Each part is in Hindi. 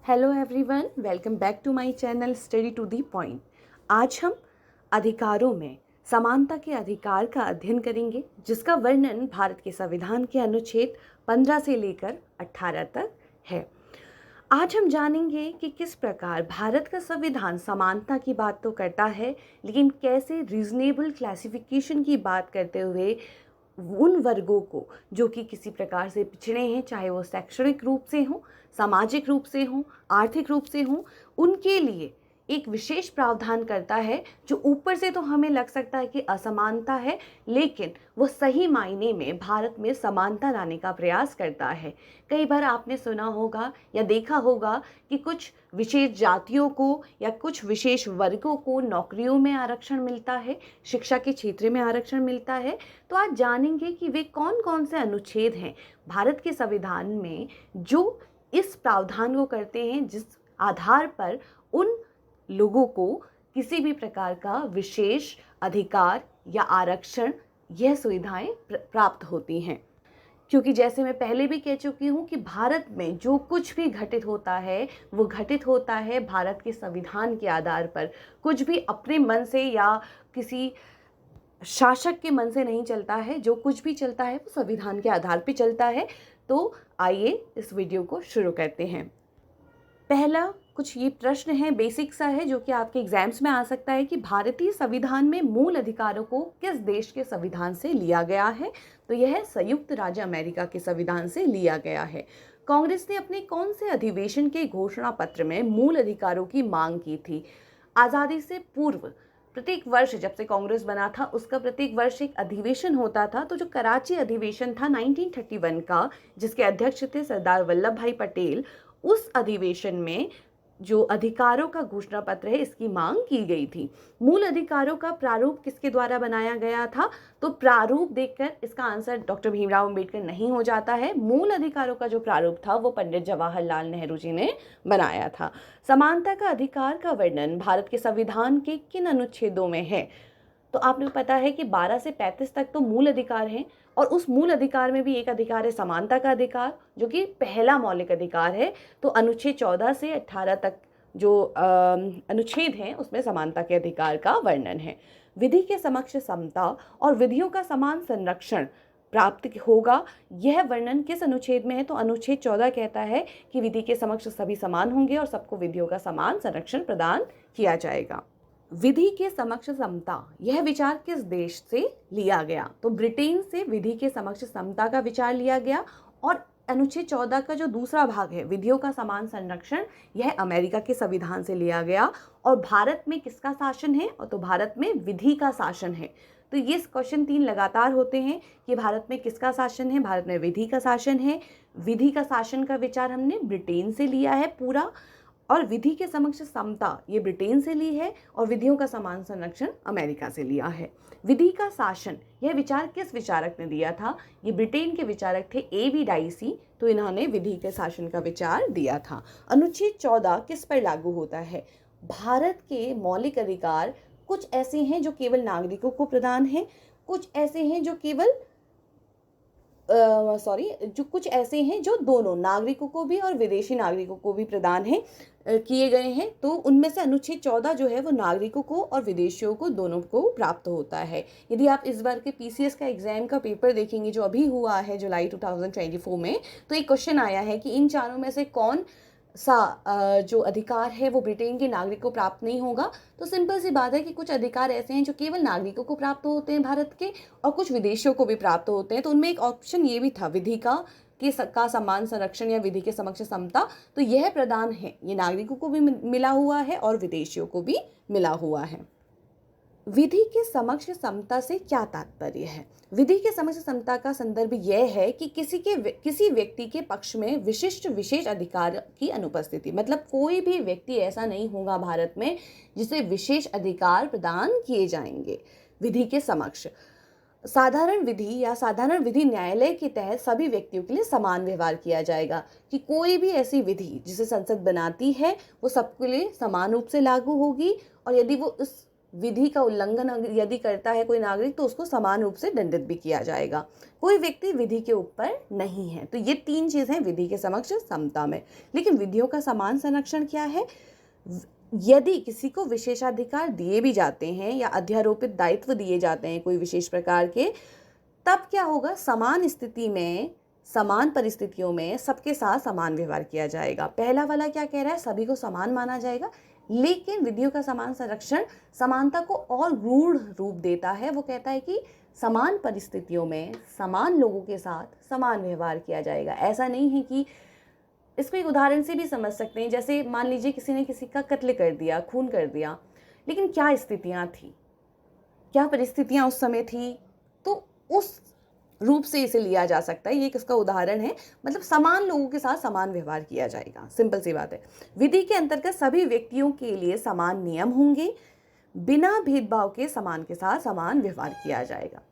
Hello everyone, welcome back to my channel study to the point. आज हम अधिकारों में समानता के अधिकार का अध्ययन करेंगे, जिसका वर्णन भारत के संविधान के अनुच्छेद 15 से लेकर 18 तक है। आज हम जानेंगे कि किस प्रकार भारत का संविधान समानता की बात तो करता है, लेकिन कैसे रीजनेबल क्लासिफिकेशन की बात करते हुए उन वर्गों को जो कि किसी प्रकार से पिछड़े हैं, चाहे वो शैक्षणिक रूप से हों, सामाजिक रूप से हों, आर्थिक रूप से हों, उनके लिए एक विशेष प्रावधान करता है जो ऊपर से तो हमें लग सकता है कि असमानता है, लेकिन वो सही मायने में भारत में समानता लाने का प्रयास करता है। कई बार आपने सुना होगा या देखा होगा कि कुछ विशेष जातियों को या कुछ विशेष वर्गों को नौकरियों में आरक्षण मिलता है, शिक्षा के क्षेत्र में आरक्षण मिलता है। तो आज जानेंगे कि वे कौन कौन से अनुच्छेद हैं भारत के संविधान में जो इस प्रावधान को करते हैं, जिस आधार पर उन लोगों को किसी भी प्रकार का विशेष अधिकार या आरक्षण, यह सुविधाएं प्राप्त होती हैं। क्योंकि जैसे मैं पहले भी कह चुकी हूँ कि भारत में जो कुछ भी घटित होता है वो घटित होता है भारत के संविधान के आधार पर। कुछ भी अपने मन से या किसी शासक के मन से नहीं चलता है, जो कुछ भी चलता है वो संविधान के आधार पर चलता है। तो आइए इस वीडियो को शुरू करते हैं। पहला कुछ ये प्रश्न है, बेसिक सा है, जो कि आपके एग्जाम्स में आ सकता है कि भारतीय संविधान में मूल अधिकारों को किस देश के संविधान से लिया गया है। तो यह संयुक्त राज्य अमेरिका के संविधान से लिया गया है। कांग्रेस ने अपने कौन से अधिवेशन के घोषणा पत्र में मूल अधिकारों की मांग की थी? आज़ादी से पूर्व प्रत्येक वर्ष, जब से कांग्रेस बना था, उसका प्रत्येक वर्ष एक अधिवेशन होता था। तो जो कराची अधिवेशन था 1931 का, जिसके अध्यक्ष थे सरदार वल्लभ भाई पटेल, उस अधिवेशन में जो अधिकारों का घोषणा पत्र है, इसकी मांग की गई थी। मूल अधिकारों का प्रारूप किसके द्वारा बनाया गया था? तो प्रारूप देखकर इसका आंसर डॉक्टर भीमराव अंबेडकर नहीं हो जाता है। मूल अधिकारों का जो प्रारूप था वो पंडित जवाहरलाल नेहरू जी ने बनाया था। समानता का अधिकार का वर्णन भारत के संविधान के किन अनुच्छेदों में है? तो आपने पता है कि 12 से 35 तक तो मूल अधिकार हैं, और उस मूल अधिकार में भी एक अधिकार है समानता का अधिकार, जो कि पहला मौलिक अधिकार है। तो अनुच्छेद 14 से 18 तक जो अनुच्छेद हैं उसमें समानता के अधिकार का वर्णन है। विधि के समक्ष समता और विधियों का समान संरक्षण प्राप्त होगा, यह वर्णन किस अनुच्छेद में है? तो अनुच्छेद 14 कहता है कि विधि के समक्ष सभी समान होंगे और सबको विधियों का समान संरक्षण प्रदान किया जाएगा। विधि के समक्ष समता, यह विचार किस देश से लिया गया? तो ब्रिटेन से विधि के समक्ष समता का विचार लिया गया। और अनुच्छेद 14 का जो दूसरा भाग है, विधियों का समान संरक्षण, यह अमेरिका के संविधान से लिया गया। और भारत में किसका शासन है? और तो भारत में विधि का शासन है। तो ये क्वेश्चन 3 लगातार होते हैं कि भारत में किसका शासन है? भारत में विधि का शासन है। विधि का शासन का विचार हमने ब्रिटेन से लिया है पूरा, और विधि के समक्ष समता ये ब्रिटेन से ली है, और विधियों का समान संरक्षण अमेरिका से लिया है। विधि का शासन, यह विचार किस विचारक ने दिया था? ये ब्रिटेन के विचारक थे A.V. डाइसी। तो इन्होंने विधि के शासन का विचार दिया था। अनुच्छेद 14 किस पर लागू होता है? भारत के मौलिक अधिकार कुछ ऐसे हैं जो केवल नागरिकों को प्रदान हैं, कुछ ऐसे हैं जो केवल कुछ ऐसे हैं जो दोनों नागरिकों को भी और विदेशी नागरिकों को भी प्रदान है किए गए हैं। तो उनमें से अनुच्छेद 14 जो है वो नागरिकों को और विदेशियों को दोनों को प्राप्त होता है। यदि आप इस बार के PCS का एग्जाम का पेपर देखेंगे जो अभी हुआ है जुलाई 2024 में, तो एक क्वेश्चन आया है कि इन चारों में से कौन सा जो अधिकार है वो ब्रिटेन के नागरिक को प्राप्त नहीं होगा? तो सिंपल सी बात है कि कुछ अधिकार ऐसे हैं जो केवल नागरिकों को प्राप्त होते हैं भारत के, और कुछ विदेशियों को भी प्राप्त होते हैं। तो उनमें एक ऑप्शन ये भी था, विधि का समान संरक्षण या विधि के समक्ष समता। तो यह प्रदान है, ये नागरिकों को भी मिला हुआ है और विदेशियों को भी मिला हुआ है। विधि के समक्ष समता से क्या तात्पर्य है? विधि के समक्ष समता का संदर्भ यह है कि किसी व्यक्ति के पक्ष में विशेष अधिकार की अनुपस्थिति, मतलब कोई भी व्यक्ति ऐसा नहीं होगा भारत में जिसे विशेष अधिकार प्रदान किए जाएंगे। विधि के समक्ष साधारण विधि या साधारण विधि न्यायालय के तहत सभी व्यक्तियों के लिए समान व्यवहार किया जाएगा, कि कोई भी ऐसी विधि जिसे संसद बनाती है वो सबके लिए समान रूप से लागू होगी, और यदि वो उस विधि का उल्लंघन यदि करता है कोई नागरिक तो उसको समान रूप से दंडित भी किया जाएगा। कोई व्यक्ति विधि के ऊपर नहीं है। तो ये 3 चीज़ें विधि के समक्ष समता में। लेकिन विधियों का समान संरक्षण क्या है? यदि किसी को विशेषाधिकार दिए भी जाते हैं या अध्यारोपित दायित्व दिए जाते हैं कोई विशेष प्रकार के, तब क्या होगा? समान स्थिति में, समान परिस्थितियों में सबके साथ समान व्यवहार किया जाएगा। पहला वाला क्या कह रहा है? सभी को समान माना जाएगा। लेकिन विधियों का समान संरक्षण समानता को और रूढ़ रूप देता है। वो कहता है कि समान परिस्थितियों में समान लोगों के साथ समान व्यवहार किया जाएगा। ऐसा नहीं है कि, इसको एक उदाहरण से भी समझ सकते हैं। जैसे मान लीजिए किसी ने किसी का कत्ल कर दिया, खून कर दिया, लेकिन क्या स्थितियां थी, क्या परिस्थितियां उस समय थी, तो उस रूप से इसे लिया जा सकता है। ये किसका उदाहरण है? मतलब समान लोगों के साथ समान व्यवहार किया जाएगा। सिंपल सी बात है। विधि के अंतर्गत सभी व्यक्तियों के लिए समान नियम होंगे, बिना भेदभाव के समान के साथ समान व्यवहार किया जाएगा।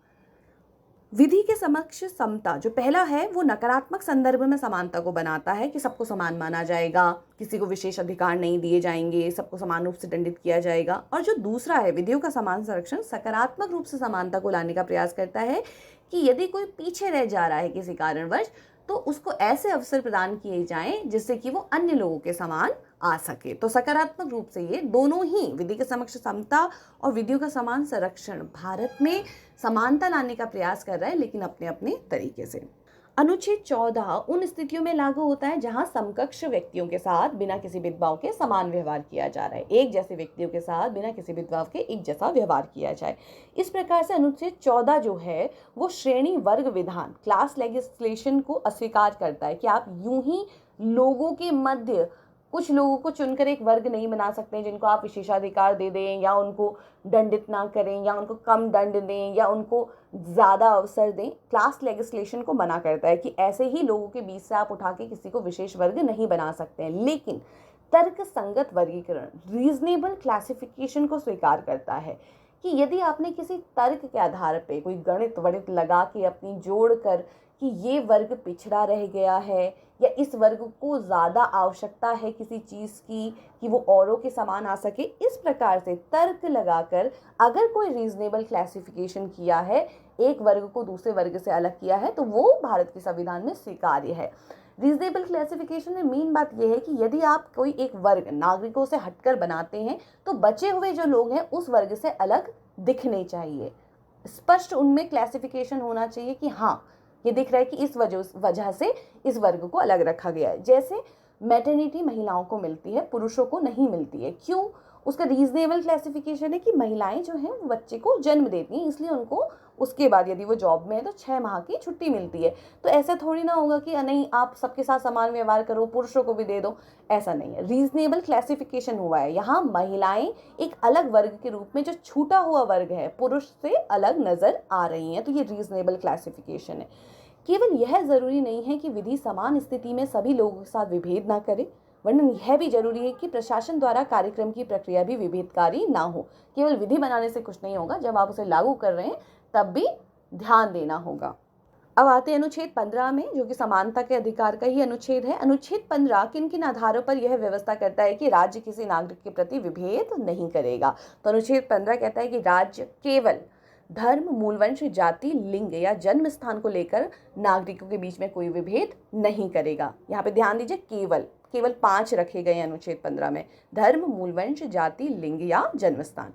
विधि के समक्ष समता जो पहला है वो नकारात्मक संदर्भ में समानता को बनाता है कि सबको समान माना जाएगा, किसी को विशेष अधिकार नहीं दिए जाएंगे, सबको समान रूप से दंडित किया जाएगा। और जो दूसरा है विधियों का समान संरक्षण सकारात्मक रूप से समानता को लाने का प्रयास करता है कि यदि कोई पीछे रह जा रहा है किसी कारणवश तो उसको ऐसे अवसर प्रदान किए जाएं जिससे कि वो अन्य लोगों के समान आ सके। तो सकारात्मक रूप से ये दोनों ही, विधि के समक्ष समता और विधियों का समान संरक्षण, भारत में समानता लाने का प्रयास कर रहा है, लेकिन अपने अपने तरीके से। अनुच्छेद 14 उन स्थितियों में लागू होता है जहां समकक्ष व्यक्तियों के साथ बिना किसी भेदभाव के समान व्यवहार किया जा रहा है। एक जैसे व्यक्तियों के साथ बिना किसी भेदभाव के एक जैसा व्यवहार किया जाए। इस प्रकार से अनुच्छेद 14 जो है वो श्रेणी वर्ग विधान, क्लास लेजिस्लेशन को अस्वीकार करता है कि आप यूं ही लोगों के मध्य कुछ लोगों को चुनकर एक वर्ग नहीं बना सकते जिनको आप विशेषाधिकार दे दें या उनको दंडित ना करें या उनको कम दंड दें या उनको ज़्यादा अवसर दें। क्लास लेजिस्लेशन को मना करता है कि ऐसे ही लोगों के बीच से आप उठा के किसी को विशेष वर्ग नहीं बना सकते हैं। लेकिन तर्क संगत वर्गीकरण, रीजनेबल क्लासिफिकेशन को स्वीकार करता है कि यदि आपने किसी तर्क के आधार पर कोई गणित वणित लगा के अपनी जोड़ कर कि ये वर्ग पिछड़ा रह गया है या इस वर्ग को ज़्यादा आवश्यकता है किसी चीज़ की कि वो औरों के समान आ सके, इस प्रकार से तर्क लगाकर अगर कोई रीजनेबल क्लासिफिकेशन किया है, एक वर्ग को दूसरे वर्ग से अलग किया है, तो वो भारत के संविधान में स्वीकार्य है। रीजनेबल क्लासिफिकेशन में मेन बात यह है कि यदि आप कोई एक वर्ग नागरिकों से हटकर बनाते हैं तो बचे हुए जो लोग हैं उस वर्ग से अलग दिखने चाहिए। स्पष्ट उनमें क्लासिफिकेशन होना चाहिए कि हाँ, ये दिख रहा है कि इस वजह से इस वर्ग को अलग रखा गया है। जैसे मैटरनिटी महिलाओं को मिलती है, पुरुषों को नहीं मिलती है। क्यों? उसका रीजनेबल क्लासिफिकेशन है कि महिलाएं जो हैं वो बच्चे को जन्म देती हैं, इसलिए उनको उसके बाद यदि वो जॉब में है तो 6 माह की छुट्टी मिलती है। तो ऐसा थोड़ी ना होगा कि नहीं आप सबके साथ समान व्यवहार करो, पुरुषों को भी दे दो, ऐसा नहीं है। रीजनेबल क्लासिफिकेशन हुआ है। यहाँ महिलाएं एक अलग वर्ग के रूप में, जो छूटा हुआ वर्ग है, पुरुष से अलग नजर आ रही हैं, तो ये रीजनेबल क्लासिफिकेशन है। केवल यह जरूरी नहीं है कि विधि समान स्थिति में सभी लोगों के साथ विभेद ना करे, वरना यह भी जरूरी है कि प्रशासन द्वारा कार्यक्रम की प्रक्रिया भी विभेदकारी ना हो। केवल विधि बनाने से कुछ नहीं होगा, जब आप उसे लागू कर रहे हैं तब भी ध्यान देना होगा। अब आते हैं अनुच्छेद 15 में, जो कि समानता के अधिकार का ही अनुच्छेद है। अनुच्छेद 15 किन किन आधारों पर यह व्यवस्था करता है कि राज्य किसी नागरिक के प्रति विभेद नहीं करेगा। तो अनुच्छेद 15 कहता है कि राज्य केवल धर्म, मूलवंश, जाति, लिंग या जन्म स्थान को लेकर नागरिकों के बीच में कोई विभेद नहीं करेगा। यहाँ पे ध्यान दीजिए, केवल 5 रखे गए अनुच्छेद 15 में: धर्म, मूलवंश, जाति, लिंग या जन्म स्थान।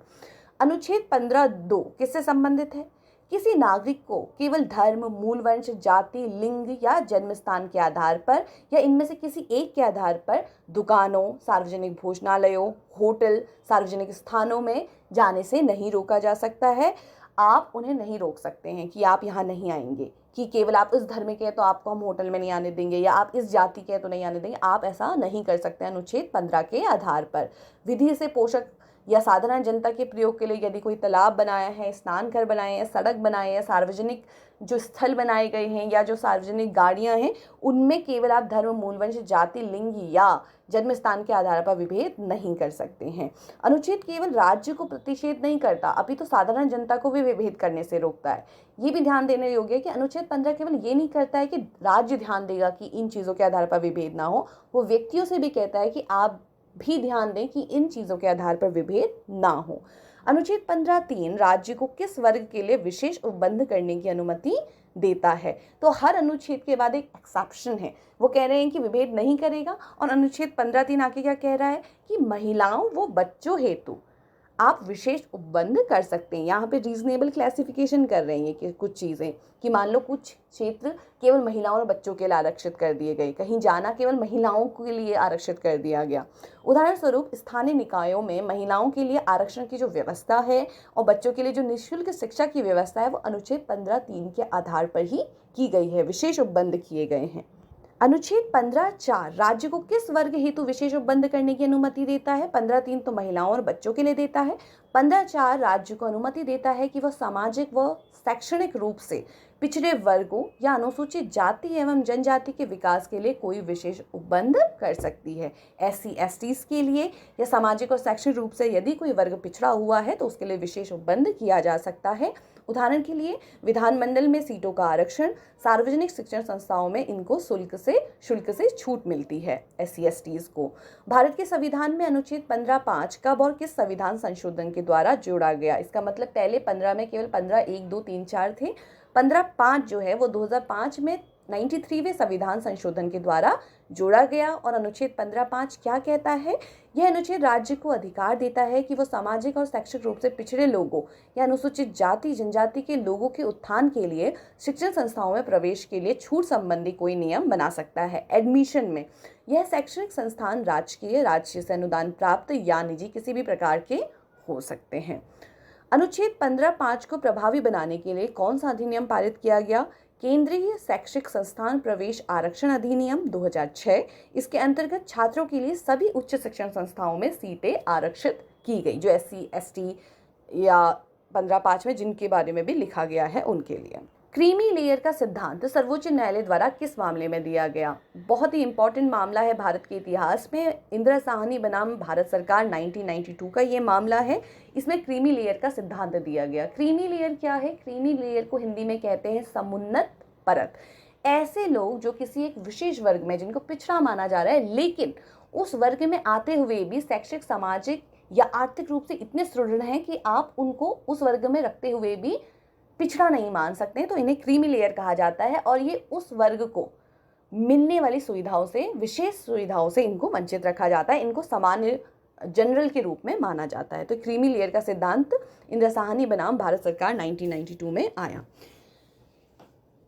अनुच्छेद 15(2) किससे संबंधित है? किसी नागरिक को केवल धर्म, मूलवंश, जाति, लिंग या जन्म स्थान के आधार पर या इनमें से किसी एक के आधार पर दुकानों, सार्वजनिक भोजनालयों, होटल, सार्वजनिक स्थानों में जाने से नहीं रोका जा सकता है। आप उन्हें नहीं रोक सकते हैं कि आप यहाँ नहीं आएंगे, कि केवल आप इस धर्म के हैं तो आपको हम होटल में नहीं आने देंगे, या आप इस जाति के हैं तो नहीं आने देंगे। आप ऐसा नहीं कर सकते अनुच्छेद 15 के आधार पर। विधि से पोषक या साधारण जनता के प्रयोग के लिए यदि कोई तालाब बनाया है, स्नान घर बनाए हैं, सड़क बनाए हैं, सार्वजनिक जो स्थल बनाए गए हैं या जो सार्वजनिक गाड़ियां हैं, उनमें केवल आप धर्म, मूलवंश, जाति, लिंग या जन्म स्थान के आधार पर विभेद नहीं कर सकते हैं। अनुच्छेद केवल राज्य को प्रतिषेध नहीं करता, अपितु तो साधारण जनता को भी विभेद करने से रोकता है। ये भी ध्यान देने योग्य है कि अनुच्छेद 15 केवल ये नहीं करता है कि राज्य ध्यान देगा कि इन चीज़ों के आधार पर विभेद ना हो, वो व्यक्तियों से भी कहता है कि आप भी ध्यान दें कि इन चीज़ों के आधार पर विभेद ना हो। अनुच्छेद 15(3) राज्य को किस वर्ग के लिए विशेष उपबंध करने की अनुमति देता है। तो हर अनुच्छेद के बाद एक एक्सेप्शन है, वो कह रहे हैं कि विभेद नहीं करेगा। और अनुच्छेद 15(3) आके क्या कह रहा है कि महिलाओं व बच्चों हेतु आप विशेष उपबंध कर सकते हैं। यहाँ पे रीजनेबल क्लासिफिकेशन कर रहे हैं कि कुछ चीज़ें, कि मान लो कुछ क्षेत्र केवल महिलाओं और बच्चों के लिए आरक्षित कर दिए गए, कहीं जाना केवल महिलाओं के लिए आरक्षित कर दिया गया। उदाहरण स्वरूप स्थानीय निकायों में महिलाओं के लिए आरक्षण की जो व्यवस्था है और बच्चों के लिए जो निःशुल्क शिक्षा की व्यवस्था है वो अनुच्छेद 15(3) के आधार पर ही की गई है, विशेष उपबंध किए गए हैं। अनुच्छेद 15(4) राज्य को किस वर्ग हेतु विशेष उपबंध करने की अनुमति देता है। 15(3) तो महिलाओं और बच्चों के लिए देता है। 15(4) राज्य को अनुमति देता है कि वह सामाजिक व शैक्षणिक रूप से पिछड़े वर्गों या अनुसूचित जाति एवं जनजाति के विकास के लिए कोई विशेष उपबंध कर सकती है। SC STs के लिए या सामाजिक और शैक्षणिक रूप से यदि कोई वर्ग पिछड़ा हुआ है तो उसके लिए विशेष उपबंध किया जा सकता है। उदाहरण के लिए विधानमंडल में सीटों का आरक्षण, सार्वजनिक शिक्षण संस्थाओं में इनको शुल्क से छूट मिलती है SC STs को। भारत के संविधान में अनुच्छेद 15(5) कब और किस संविधान संशोधन के द्वारा जोड़ा गया। इसका मतलब पहले 15 में केवल 15 1 2 3 4 थे। 15(5) जो है वो 2005 में 93वें संविधान संशोधन के द्वारा जोड़ा गया। और अनुच्छेद 15(5) क्या कहता है। यह अनुच्छेद राज्य को अधिकार देता है कि वो सामाजिक और शैक्षिक रूप से पिछड़े लोगों या अनुसूचित जाति जनजाति के लोगों के उत्थान के लिए शिक्षण संस्थाओं में प्रवेश के लिए छूट संबंधी कोई नियम बना सकता है। एडमिशन में यह शैक्षणिक संस्थान राजकीय, राज्य से अनुदान प्राप्त या निजी किसी भी प्रकार के हो सकते हैं। अनुच्छेद 15(5) को प्रभावी बनाने के लिए कौन सा अधिनियम पारित किया गया। केंद्रीय शैक्षिक संस्थान प्रवेश आरक्षण अधिनियम 2006। इसके अंतर्गत छात्रों के लिए सभी उच्च शिक्षण संस्थाओं में सीटें आरक्षित की गई, जो SC ST या 15(5) में जिनके बारे में भी लिखा गया है उनके लिए। क्रीमी लेयर का सिद्धांत सर्वोच्च न्यायालय द्वारा किस मामले में दिया गया। बहुत ही इंपॉर्टेंट मामला है भारत के इतिहास में। इंदिरा साहनी बनाम भारत सरकार 1992 का ये मामला है। इसमें क्रीमी लेयर का सिद्धांत दिया गया। क्रीमी लेयर क्या है। क्रीमी लेयर को हिंदी में कहते हैं समुन्नत परत। ऐसे लोग जो किसी एक विशेष वर्ग में, जिनको पिछड़ा माना जा रहा है, लेकिन उस वर्ग में आते हुए भी शैक्षिक, सामाजिक या आर्थिक रूप से इतने सुदृढ़ हैं कि आप उनको उस वर्ग में रखते हुए भी पिछड़ा नहीं मान सकते, तो इन्हें क्रीमी लेयर कहा जाता है। और ये उस वर्ग को मिलने वाली सुविधाओं से, विशेष सुविधाओं से इनको वंचित रखा जाता है, इनको सामान्य जनरल के रूप में माना जाता है। तो क्रीमी लेयर का सिद्धांत इंदिरा साहनी बनाम भारत सरकार 1992 में आया।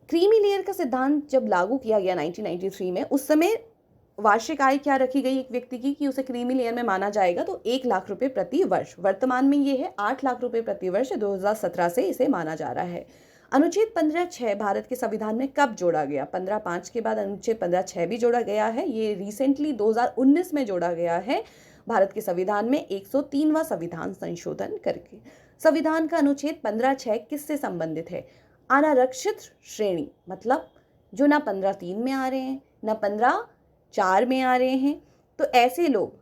क्रीमी लेयर का सिद्धांत जब लागू किया गया 1993 में, उस समय वार्षिक आय क्या रखी गई एक व्यक्ति की कि उसे क्रीमी लेयर में माना जाएगा, तो 1 लाख रुपए प्रति वर्ष। वर्तमान में ये है 8 लाख रुपए प्रति वर्ष। 2017 से इसे माना जा रहा है। अनुच्छेद 15(6) भारत के संविधान में कब जोड़ा गया। 15(5) के बाद अनुच्छेद 15(6) भी जोड़ा गया है। ये रिसेंटली 2019 में जोड़ा गया है भारत के संविधान में 103वां संविधान संशोधन करके। संविधान का अनुच्छेद 15(6) किससे संबंधित है। अनारक्षित श्रेणी, मतलब जो ना 15(3) में आ रहे हैं, ना 15(4) में आ रहे हैं, तो ऐसे लोग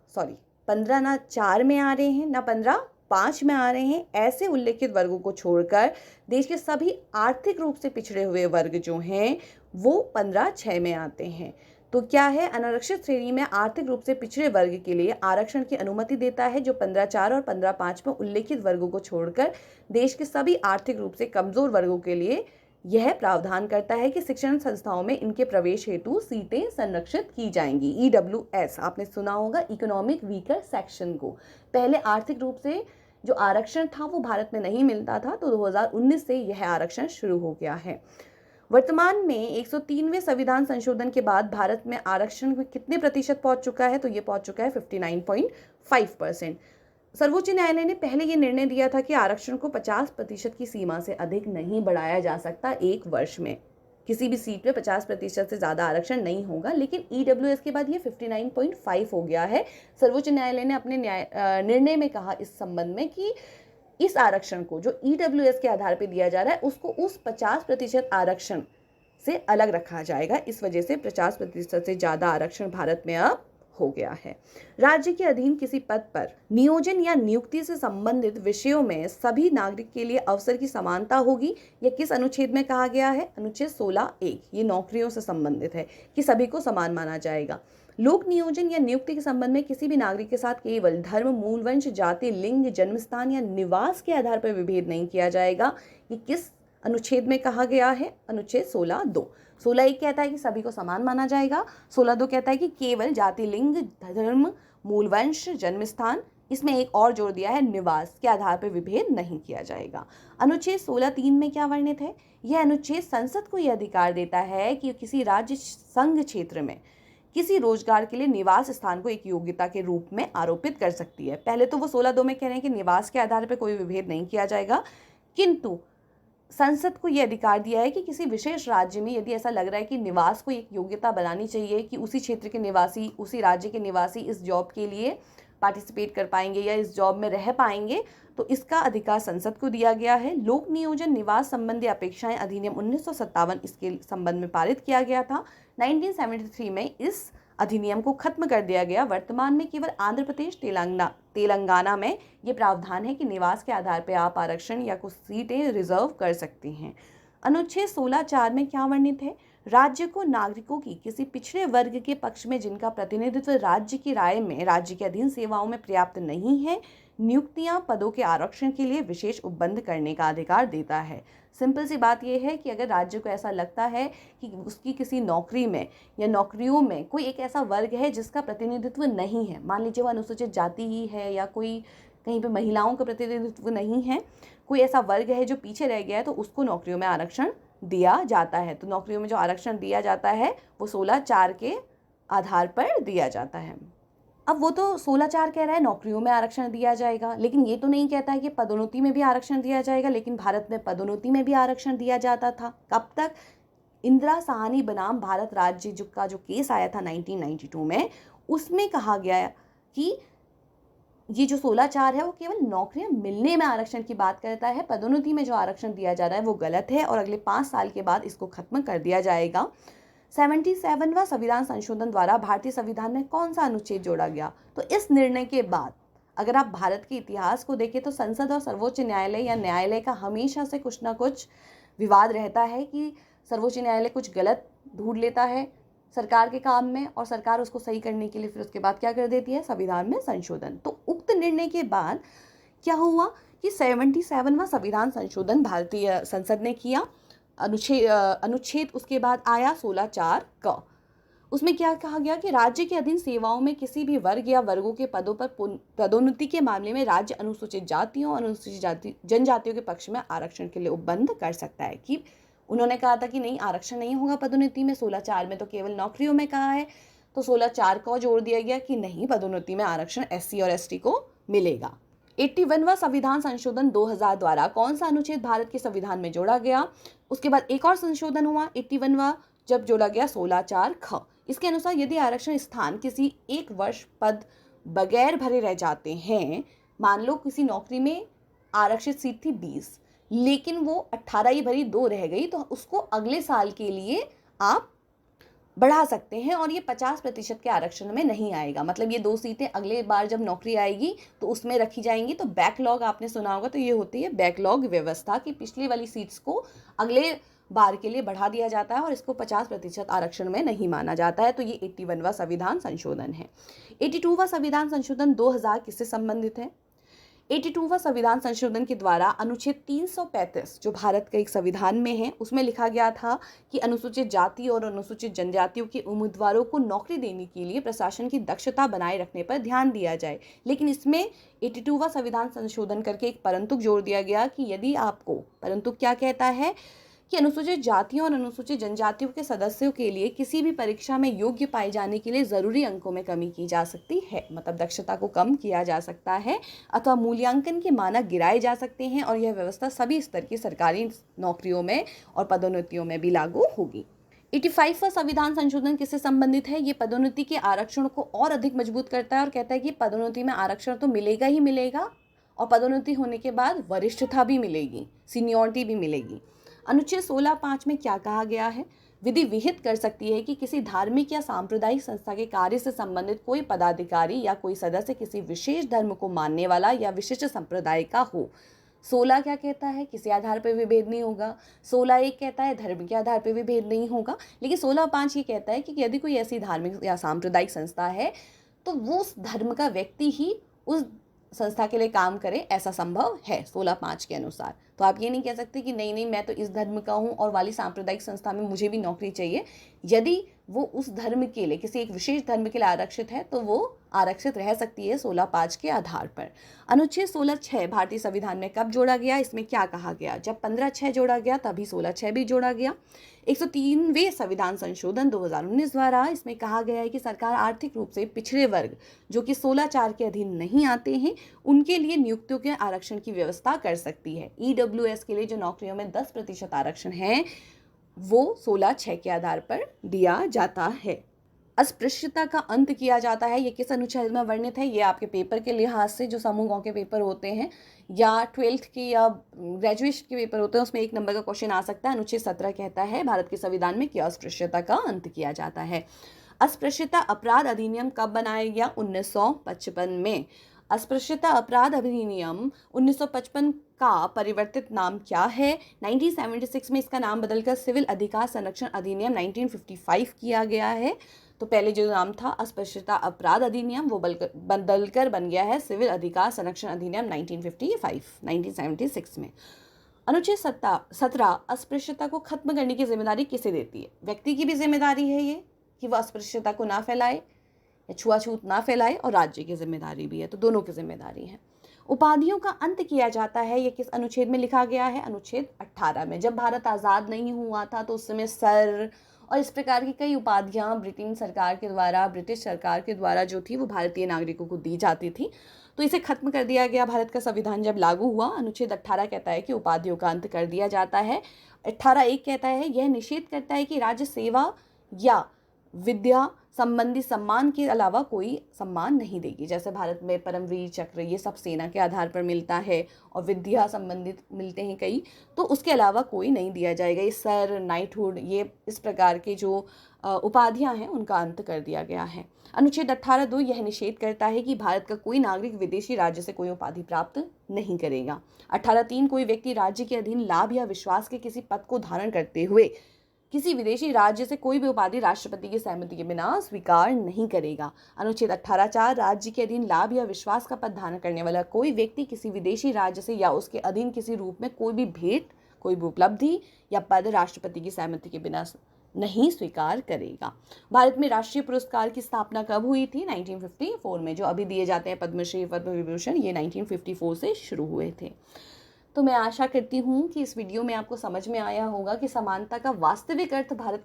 15 ना 4 में आ रहे हैं, ना 15(5) में आ रहे हैं, ऐसे उल्लेखित वर्गों को छोड़कर देश के सभी आर्थिक रूप से पिछड़े हुए वर्ग जो हैं वो 15(6) में आते हैं। तो क्या है, अनारक्षित श्रेणी में आर्थिक रूप से पिछड़े वर्ग के लिए आरक्षण की अनुमति देता है, जो 15(4) और 15(5) में उल्लेखित वर्गों को छोड़कर देश के सभी आर्थिक रूप से कमजोर वर्गों के लिए यह प्रावधान करता है कि शिक्षण संस्थाओं में इनके प्रवेश हेतु सीटें संरक्षित की जाएंगी। EWS आपने सुना होगा, इकोनॉमिक वीकर सेक्शन को। पहले आर्थिक रूप से जो आरक्षण था वो भारत में नहीं मिलता था, तो 2019 से यह आरक्षण शुरू हो गया है। वर्तमान में 103वें संविधान संशोधन के बाद भारत में आरक्षण में कितने प्रतिशत पहुंच चुका है, तो ये पहुंच चुका है 59.5%। सर्वोच्च न्यायालय ने पहले ये निर्णय दिया था कि आरक्षण को 50% की सीमा से अधिक नहीं बढ़ाया जा सकता। एक वर्ष में किसी भी सीट पे 50% से ज़्यादा आरक्षण नहीं होगा, लेकिन EWS के बाद ये 59.5 हो गया है। सर्वोच्च न्यायालय ने अपने निर्णय में कहा इस संबंध में कि इस आरक्षण को जो EWS के आधार पर दिया जा रहा है उसको उस 50% आरक्षण से अलग रखा जाएगा। इस वजह से 50% से ज़्यादा आरक्षण भारत में अब हो गया है। राज्य के अधीन किसी पद पर नियोजन या नियुक्ति से संबंधित विषयों में सभी नागरिक के लिए अवसर की समानता होगी। यह किस अनुच्छेद में कहा गया है। अनुच्छेद 16(1) ये नौकरियों से संबंधित है कि सभी को समान माना जाएगा। लोक नियोजन या नियुक्ति के संबंध में किसी भी नागरिक के साथ केवल धर्म, मूल वंश, जाति, लिंग, जन्मस्थान या निवास के आधार पर विभेद नहीं किया जाएगा। ये किस अनुच्छेद में कहा गया है? अनुच्छेद 16(2). 16(1) कहता है कि सभी को समान माना जाएगा। 16(2) कहता है कि केवल जाति, लिंग, धर्म, मूल वंश, जन्मस्थान, इसमें एक और जोड़ दिया है, निवास के आधार पर विभेद नहीं किया जाएगा। अनुच्छेद 16(3) में क्या वर्णित है? यह अनुच्छेद संसद को यह अधिकार देता है कि किसी राज्य संघ क्षेत्र में किसी रोजगार के लिए निवास स्थान को एक योग्यता के रूप में आरोपित कर सकती है। पहले तो वो 16(2) में कह रहे हैं कि निवास के आधार पर कोई विभेद नहीं किया जाएगा, किंतु संसद को यह अधिकार दिया है कि किसी विशेष राज्य में यदि ऐसा लग रहा है कि निवास को एक योग्यता बनानी चाहिए कि उसी क्षेत्र के निवासी, उसी राज्य के निवासी इस जॉब के लिए पार्टिसिपेट कर पाएंगे या इस जॉब में रह पाएंगे, तो इसका अधिकार संसद को दिया गया है। लोक नियोजन निवास संबंधी अपेक्षाएं अधिनियम 1957 इसके संबंध में पारित किया गया था। 1973 में इस अधिनियम को खत्म कर दिया गया। वर्तमान में केवल आंध्र प्रदेश, तेलंगाना में ये प्रावधान है कि निवास के आधार पर आप आरक्षण या कुछ सीटें रिजर्व कर सकते हैं। अनुच्छेद 16(4) में क्या वर्णित है? राज्य को नागरिकों की किसी पिछड़े वर्ग के पक्ष में जिनका प्रतिनिधित्व राज्य की राय में राज्य के अधीन सेवाओं में पर्याप्त नहीं है, नियुक्तियां, पदों के आरक्षण के लिए विशेष उपबंध करने का अधिकार देता है। सिंपल सी बात यह है कि अगर राज्य को ऐसा लगता है कि उसकी किसी नौकरी में या नौकरियों में कोई एक ऐसा वर्ग है जिसका प्रतिनिधित्व नहीं है, मान लीजिए वो अनुसूचित जाति ही है या कोई कहीं पे महिलाओं का प्रतिनिधित्व नहीं है, कोई ऐसा वर्ग है जो पीछे रह गया है, तो उसको नौकरियों में आरक्षण दिया जाता है। तो नौकरियों में जो आरक्षण दिया जाता है वो 16(4) के आधार पर दिया जाता है। अब वो तो 16(4) कह रहा है नौकरियों में आरक्षण दिया जाएगा, लेकिन ये तो नहीं कहता है कि पदोन्नति में भी आरक्षण दिया जाएगा। लेकिन भारत में पदोन्नति में भी आरक्षण दिया जाता था। कब तक? इंदिरा साहनी बनाम भारत राज्य का जो केस आया था 1992 में, उसमें कहा गया कि ये जो 16(4) है वो केवल नौकरियां मिलने में आरक्षण की बात करता है। पदोन्नति में जो आरक्षण दिया जा रहा है वो गलत है और अगले 5 साल के बाद इसको खत्म कर दिया जाएगा। 77वां संविधान संशोधन द्वारा भारतीय संविधान में कौन सा अनुच्छेद जोड़ा गया? तो इस निर्णय के बाद अगर आप भारत के इतिहास को देखें तो संसद और सर्वोच्च न्यायालय या न्यायालय का हमेशा से कुछ ना कुछ विवाद रहता है कि सर्वोच्च न्यायालय कुछ गलत ढूंढ लेता है सरकार के काम में और सरकार उसको सही करने के लिए फिर उसके बाद क्या कर देती है? संविधान में संशोधन। तो उक्त निर्णय के बाद क्या हुआ कि 77वां संविधान संशोधन भारतीय संसद ने किया। अनुच्छेद उसके बाद आया 16(4) का। उसमें क्या कहा गया कि राज्य के अधीन सेवाओं में किसी भी वर्ग या वर्गों के पदों पर पदोन्नति के मामले में राज्य अनुसूचित जातियों और अनुसूचित जनजातियों के पक्ष में आरक्षण के लिए उपबंध कर सकता है। कि उन्होंने कहा था कि नहीं, आरक्षण नहीं होगा पदोन्नति में। 16(4) में तो केवल नौकरियों में कहा है, तो 16(4) को जोड़ दिया गया कि नहीं, पदोन्नति में आरक्षण SC और ST को मिलेगा। 81वां संविधान संशोधन 2000 द्वारा कौन सा अनुच्छेद भारत के संविधान में जोड़ा गया? उसके बाद एक और संशोधन हुआ 81वां, जब जोड़ा गया 16(4) ख। इसके अनुसार यदि आरक्षण स्थान किसी एक वर्ष पद बगैर भरे रह जाते हैं, मान लो किसी नौकरी में आरक्षित सीट थी 20, लेकिन वो 18 ही भरी, 2 रह गई, तो उसको अगले साल के लिए आप बढ़ा सकते हैं और ये 50% के आरक्षण में नहीं आएगा। मतलब ये 2 सीटें अगले बार जब नौकरी आएगी तो उसमें रखी जाएंगी। तो बैकलॉग आपने सुना होगा, तो ये होती है बैकलॉग व्यवस्था कि पिछली वाली सीट्स को अगले बार के लिए बढ़ा दिया जाता है और इसको 50% आरक्षण में नहीं माना जाता है। तो ये 81वां संविधान संशोधन है। 82वां संविधान संशोधन 2000 किससे संबंधित है? 82वां संविधान संशोधन के द्वारा अनुच्छेद 335 जो भारत के एक संविधान में है, उसमें लिखा गया था कि अनुसूचित जाति और अनुसूचित जनजातियों के उम्मीदवारों को नौकरी देने के लिए प्रशासन की दक्षता बनाए रखने पर ध्यान दिया जाए। लेकिन इसमें 82वां संविधान संशोधन करके एक परंतु जोड़ दिया गया कि यदि आपको, परंतु क्या कहता है कि अनुसूचित जातियों और अनुसूचित जनजातियों के सदस्यों के लिए किसी भी परीक्षा में योग्य पाए जाने के लिए ज़रूरी अंकों में कमी की जा सकती है। मतलब दक्षता को कम किया जा सकता है अथवा मूल्यांकन के मानक गिराए जा सकते हैं और यह व्यवस्था सभी स्तर की सरकारी नौकरियों में और पदोन्नतियों में भी लागू होगी। 85वां संविधान संशोधन किससे संबंधित है? ये पदोन्नति के आरक्षण को और अधिक मजबूत करता है और कहता है कि पदोन्नति में आरक्षण तो मिलेगा ही मिलेगा और पदोन्नति होने के बाद वरिष्ठता भी मिलेगी, सीनियरिटी भी मिलेगी। अनुच्छेद 16(5) में क्या कहा गया है? विधि विहित कर सकती है कि किसी धार्मिक या सांप्रदायिक संस्था के कार्य से संबंधित कोई पदाधिकारी या कोई सदस्य किसी विशेष धर्म को मानने वाला या विशिष्ट संप्रदाय का हो 16 क्या कहता है, किसी आधार पर विभेद नहीं होगा। 16(1) कहता है धर्म के आधार पर विभेद नहीं होगा। लेकिन 16(5) ये कहता है कि यदि कोई ऐसी धार्मिक या सांप्रदायिक संस्था है तो वो उस धर्म का व्यक्ति ही उस संस्था के लिए काम करे, ऐसा संभव है 16(5) के अनुसार। तो आप ये नहीं कह सकते कि नहीं नहीं मैं तो इस धर्म का हूँ और वाली सांप्रदायिक संस्था में मुझे भी नौकरी चाहिए। यदि वो उस धर्म के लिए, किसी एक विशेष धर्म के लिए आरक्षित है तो वो आरक्षित रह सकती है 16(5) के आधार पर। अनुच्छेद 16(6) भारतीय संविधान में कब जोड़ा गया, इसमें क्या कहा गया? जब 15(6) जोड़ा गया तभी 16(6) भी जोड़ा गया। 103वें संविधान संशोधन 2019 द्वारा इसमें कहा गया है कि सरकार आर्थिक रूप से पिछड़े वर्ग जो कि 16(4) के अधीन नहीं आते हैं उनके लिए नियुक्तियों के आरक्षण की व्यवस्था कर सकती है। EWS के लिए जो नौकरियों में 10% आरक्षण है वो 16(6) के आधार पर दिया जाता है। अस्पृश्यता का अंत किया जाता है, ये किस अनुच्छेद में वर्णित है? ये आपके पेपर के लिहाज से जो समूह ग के पेपर होते हैं या 12th के या ग्रेजुएशन के पेपर होते हैं उसमें 1 नंबर का क्वेश्चन आ सकता है। अनुच्छेद 17 कहता है भारत के संविधान में कि अस्पृश्यता का अंत किया जाता है। अस्पृश्यता अपराध अधिनियम कब बनाया गया? 1955 में। अस्पृश्यता अपराध अधिनियम 1955 का परिवर्तित नाम क्या है? 1976 में इसका नाम बदलकर सिविल अधिकार संरक्षण अधिनियम 1955 किया गया है। तो पहले जो नाम था अस्पृश्यता अपराध अधिनियम वो बदलकर बन गया है सिविल अधिकार संरक्षण अधिनियम 1976 में। अनुच्छेद 17 अस्पृश्यता को खत्म करने की जिम्मेदारी किसे देती है? व्यक्ति की भी जिम्मेदारी है ये कि वह अस्पृश्यता को ना फैलाए या छुआछूत ना फैलाए, और राज्य की जिम्मेदारी भी है, तो दोनों की जिम्मेदारी है। उपाधियों का अंत किया जाता है, ये किस अनुच्छेद में लिखा गया है? अनुच्छेद 18 में। जब भारत आज़ाद नहीं हुआ था तो उस समय सर और इस प्रकार की कई उपाधियां ब्रिटिश सरकार के द्वारा जो थी वो भारतीय नागरिकों को दी जाती थी, तो इसे खत्म कर दिया गया। भारत का संविधान जब लागू हुआ अनुच्छेद 18 कहता है कि उपाधियों का अंत कर दिया जाता है। 18(1) कहता है यह निषेध करता है कि राज्य सेवा या विद्या संबंधी सम्मान के अलावा कोई सम्मान नहीं देगी। जैसे भारत में परमवीर चक्र ये सब सेना के आधार पर मिलता है और विद्या संबंधित मिलते हैं कई, तो उसके अलावा कोई नहीं दिया जाएगा। ये सर, नाइटहुड, ये इस प्रकार के जो उपाधियां हैं उनका अंत कर दिया गया है। अनुच्छेद 18(2) यह निषेध करता है कि भारत का कोई नागरिक विदेशी राज्य से कोई उपाधि प्राप्त नहीं करेगा। 18(3) कोई व्यक्ति राज्य के अधीन लाभ या विश्वास के किसी पद को धारण करते हुए किसी विदेशी राज्य से कोई भी उपाधि राष्ट्रपति की सहमति के बिना स्वीकार नहीं करेगा। अनुच्छेद 18(4) राज्य के अधीन लाभ या विश्वास का पद धारण करने वाला कोई व्यक्ति किसी विदेशी राज्य से या उसके अधीन किसी रूप में कोई भी भेंट, कोई भी उपलब्धि या पद राष्ट्रपति की सहमति के बिना नहीं स्वीकार करेगा। भारत में राष्ट्रीय पुरस्कार की स्थापना कब हुई थी? 1954 में। जो अभी दिए जाते हैं पद्मश्री, पद्म विभूषण, ये 1954 से शुरू हुए थे। तो मैं आशा करती हूँ कि इस वीडियो में आपको समझ में आया होगा कि समानता का वास्तविक अर्थ भारत